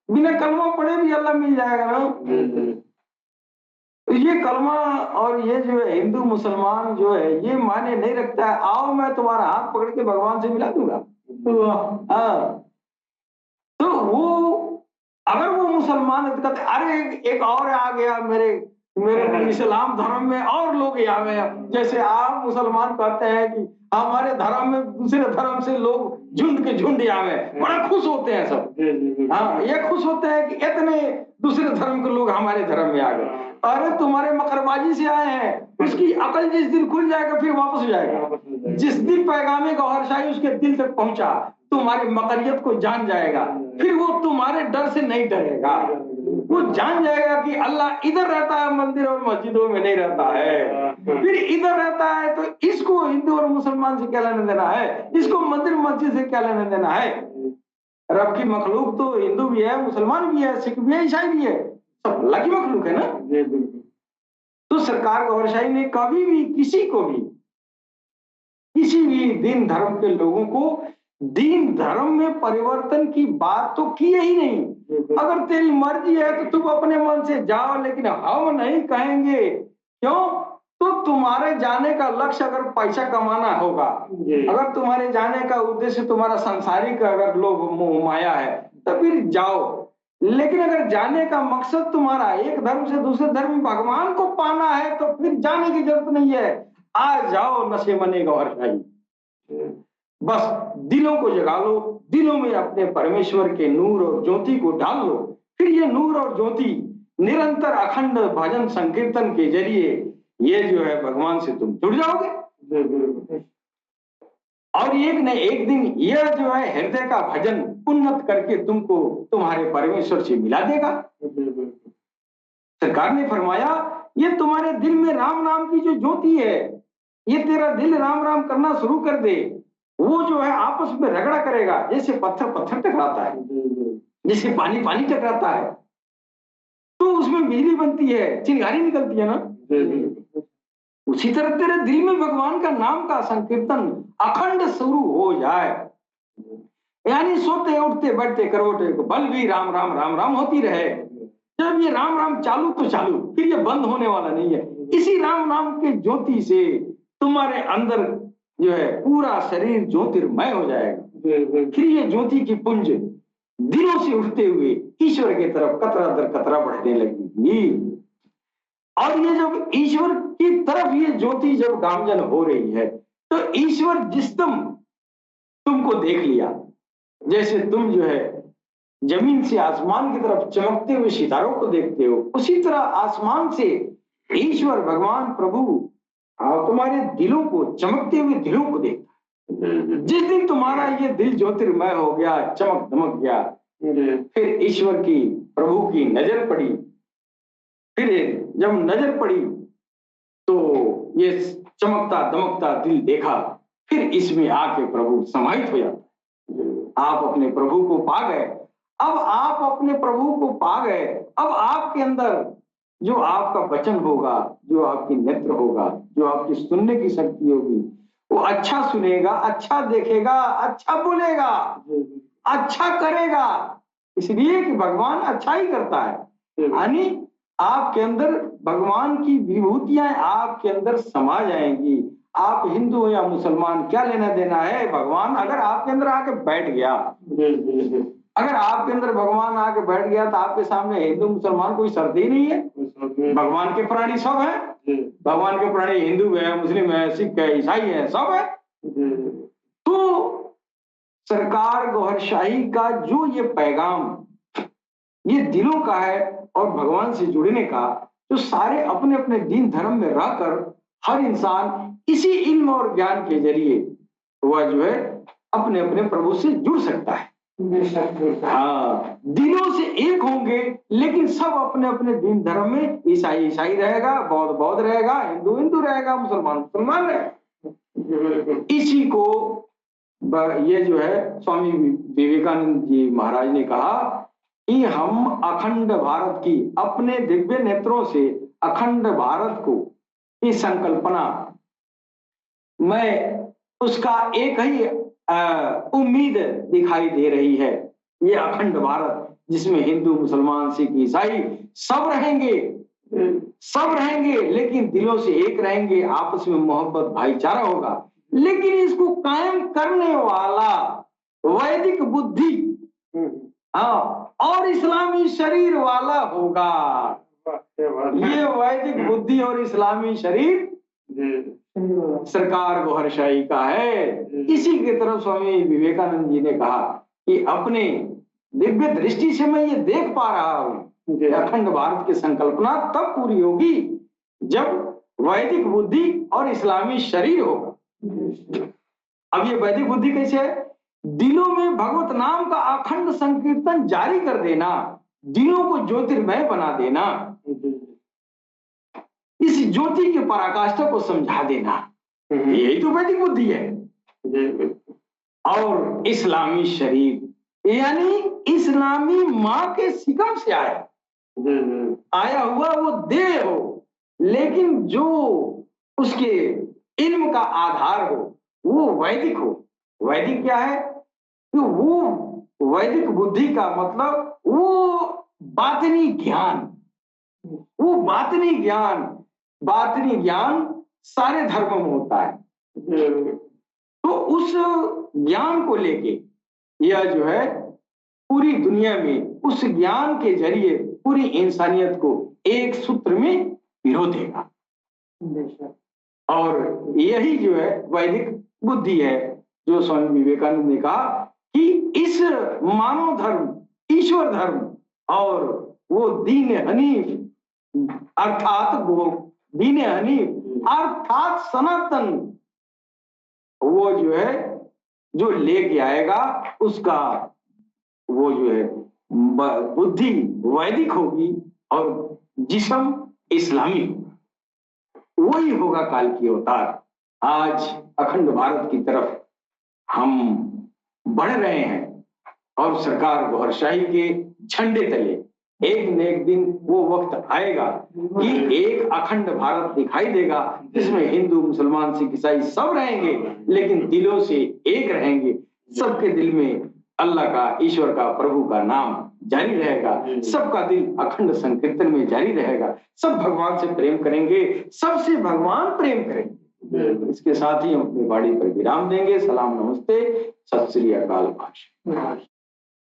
बिना कलमा पढ़े भी अल्लाह मिल जाएगा ना। तो ये कलमा और ये जो है हिंदू मुसलमान जो है ये माने नहीं रखता है। आओ मैं तुम्हारा हाथ पकड़ के भगवान से मिला दूंगा। तो वो अगर वो मुसलमान है तो कहते अरे एक और आ गया मेरे इस्लाम धर्म में और लोग आ गए। जैसे आप मुसलमान कहते हैं कि हमारे धर्म में दूसरे धर्म से लोग झुंड के झुंड आ गए, बड़ा खुश होते हैं सब। हाँ, ये खुश होते हैं कि इतने दूसरे धर्म के लोग हमारे धर्म में आ गए। अरे तुम्हारे मकरबाजी से आए हैं, उसकी अकल जिस दिन खुल जाएगा फिर वापस हो जाएगा। जिस दिन पैगामे गौहरशाही उसके दिल तक पहुंचा, तुम्हारी मकरियत को जान जाएगा, फिर वो तुम्हारे डर से नहीं डरेगा। वो जान जाएगा कि अल्लाह इधर रहता है, मंदिर और मस्जिदों में नहीं रहता है, फिर इधर रहता है। तो इसको हिंदू और मुसलमान से क्या लेना देना है, इसको मंदिर मस्जिद से क्या लेना देना है। रब की मखलूक तो हिंदू भी है, मुसलमान भी है, सिख भी है, ईसाई भी है, सब अल्लाह की मखलूक है ना। तो सरकार गौरशाही ने कभी भी किसी को भी, किसी भी दीन धर्म के लोगों को दीन धर्म में परिवर्तन की बात तो की ही नहीं। अगर तेरी मर्जी है तो तुम अपने मन से जाओ, लेकिन हम नहीं कहेंगे। क्यों? तो तुम्हारे जाने का लक्ष्य अगर पैसा कमाना होगा, अगर तुम्हारे जाने का उद्देश्य तुम्हारा सांसारिक अगर लोभ मोह माया है, तो फिर जाओ। लेकिन अगर जाने का मकसद तुम्हारा एक धर्म से दूसरे धर्म में भगवान को पाना है तो फिर जाने की जरूरत नहीं है। आ जाओ नशे मने गौर शाही, बस दिलों को जगा लो, दिलों में अपने परमेश्वर के नूर और ज्योति को डाल लो। फिर ये नूर और ज्योति निरंतर अखंड भजन संकीर्तन के जरिए ये जो है भगवान से तुम जुड़ जाओगे। और एक न एक दिन यह जो है हृदय का भजन उन्नत करके तुमको तुम्हारे परमेश्वर से मिला देगा। सरकार ने फरमाया ये तुम्हारे दिल में राम नाम की जो ज्योति है, ये तेरा दिल राम राम करना शुरू कर दे, वो जो है आपस में रगड़ा करेगा, जैसे पत्थर पत्थर टकराता है, जैसे पानी पानी टकराता है, तो उसमें बिजली बनती है, चिंगारी निकलती है ना। उसी तरह तेरे दिल में भगवान का नाम का संकीर्तन अखंड शुरू हो जाए, यानी सोते उठते बैठते करवटे को बल भी राम राम राम राम होती रहे। जब ये राम राम चालू तो चालू, फिर ये बंद होने वाला नहीं है। इसी राम नाम के ज्योति से तुम्हारे अंदर जो है पूरा शरीर ज्योतिर्मय हो जाएगा। फिर ये ज्योति की पुंज दिलों से उठते हुए ईश्वर की तरफ कतरा दर कतरा बढ़ने लगेगी। और ये जब ईश्वर की तरफ ये ज्योति जब गामजन हो रही है तो ईश्वर जिसदम तुमको देख लिया, जैसे तुम जो है जमीन से आसमान की तरफ चमकते हुए सितारों को देखते हो, उसी तरह आसमान से ईश्वर भगवान प्रभु तुम्हारे दिलों को, चमकते हुए दिलों को देखता है। जिस दिन तुम्हारा ये दिल ज्योतिर्मय हो गया, चमक दमक गया, फिर ईश्वर की प्रभु की नजर पड़ी। फिर जब नजर पड़ी तो ये चमकता दमकता दिल देखा, फिर इसमें आके प्रभु समाहित हो जाता। आप अपने प्रभु को पा गए। अब आप अपने प्रभु को पा गए, अब आपके अंदर जो आपका वचन होगा, जो आपकी नेत्र होगा, जो आपकी सुनने की शक्ति होगी, वो अच्छा सुनेगा, अच्छा देखेगा, अच्छा बोलेगा, अच्छा करेगा। इसलिए कि भगवान अच्छा ही करता है। यानी आपके अंदर भगवान की विभूतियां आपके अंदर समा जाएंगी। आप हिंदू हो या मुसलमान, क्या लेना देना है। भगवान अगर आपके अंदर आके बैठ गया, अगर आपके अंदर भगवान आके बैठ गया तो आपके सामने हिंदू मुसलमान कोई शर्त ही नहीं है। भगवान के प्राणी सब है, भगवान के प्राणी हिंदू है, मुस्लिम है, सिख है, ईसाई है, सब है। तो सरकार गौहरशाही का जो ये पैगाम ये दिलों का है और भगवान से जुड़ने का, जो सारे अपने अपने दीन धर्म में रहकर हर इंसान इसी इल्म और ज्ञान के जरिए वह जो है अपने अपने प्रभु से जुड़ सकता है। हाँ, दिलों से एक होंगे लेकिन सब अपने अपने दीन धर्म में, ईसाई ईसाई रहेगा, बौद्ध बौद्ध रहेगा, हिंदू हिंदू रहेगा, मुसलमान मुसलमान रहेगा। इसी को ये जो है स्वामी विवेकानंद जी महाराज ने कहा कि हम अखंड भारत की अपने दिव्य नेत्रों से अखंड भारत को की संकल्पना में उसका एक ही उम्मीद दिखाई दे रही है। ये अखंड भारत जिसमें हिंदू मुसलमान सिख ईसाई सब रहेंगे, सब रहेंगे, लेकिन दिलों से एक रहेंगे, आपस में मोहब्बत भाईचारा होगा। लेकिन इसको कायम करने वाला वैदिक बुद्धि और इस्लामी शरीर वाला होगा। ये वैदिक बुद्धि और इस्लामी शरीर सरकार गौहरशाही का है। इसी की तरफ स्वामी विवेकानंद जी ने कहा कि अपने दिव्य दृष्टि से मैं ये देख पा रहा हूं कि अखंड भारत की संकल्पना तब पूरी होगी जब वैदिक बुद्धि और इस्लामी शरीर होगा। अब ये वैदिक बुद्धि कैसे है? दिलों में भगवत नाम का अखंड संकीर्तन जारी कर देना, दिलों को ज्योतिर्मय बना देना, इस ज्योति के पराकाष्ठा को समझा देना, यही तो वैदिक बुद्धि है। और इस्लामी शरीर यानी इस्लामी माँ के सिकम से आया हुआ वो देह हो, लेकिन जो उसके इल्म का आधार हो वो वैदिक हो। वैदिक क्या है? तो वो वैदिक बुद्धि का मतलब वो बातनी ज्ञान, वो बातनी ज्ञान, बातनी ज्ञान सारे धर्मों में होता है। तो उस ज्ञान को लेके यह जो है पूरी दुनिया में उस ज्ञान के जरिए पूरी इंसानियत को एक सूत्र में पिरो देगा। और यही जो है वैदिक बुद्धि है, जो स्वामी विवेकानंद ने कहा कि इस मानव धर्म, ईश्वर धर्म और वो दीन हनीफ अर्थात सनातन, वो जो है जो लेके आएगा उसका वो जो है बुद्धि वैदिक होगी और जिस्म इस्लामी, वही होगा काल की अवतार। आज अखंड भारत की तरफ हम बढ़ रहे हैं और सरकार गौरशाही के झंडे तले एक न एक दिन वो वक्त आएगा कि एक अखंड भारत दिखाई देगा, जिसमें हिंदू, मुसलमान, सिख, ईसाई सब रहेंगे, लेकिन दिलों से एक रहेंगे। सबके दिल में अल्लाह का, ईश्वर का, प्रभु का नाम जारी रहेगा, सबका दिल अखंड संकीर्तन में जारी रहेगा, सब भगवान से प्रेम करेंगे, सबसे भगवान प्रेम करेंगे। इसके साथ ही हम अपनी वाणी पर विराम देंगे। सलाम, नमस्ते, सत श्री अकाल।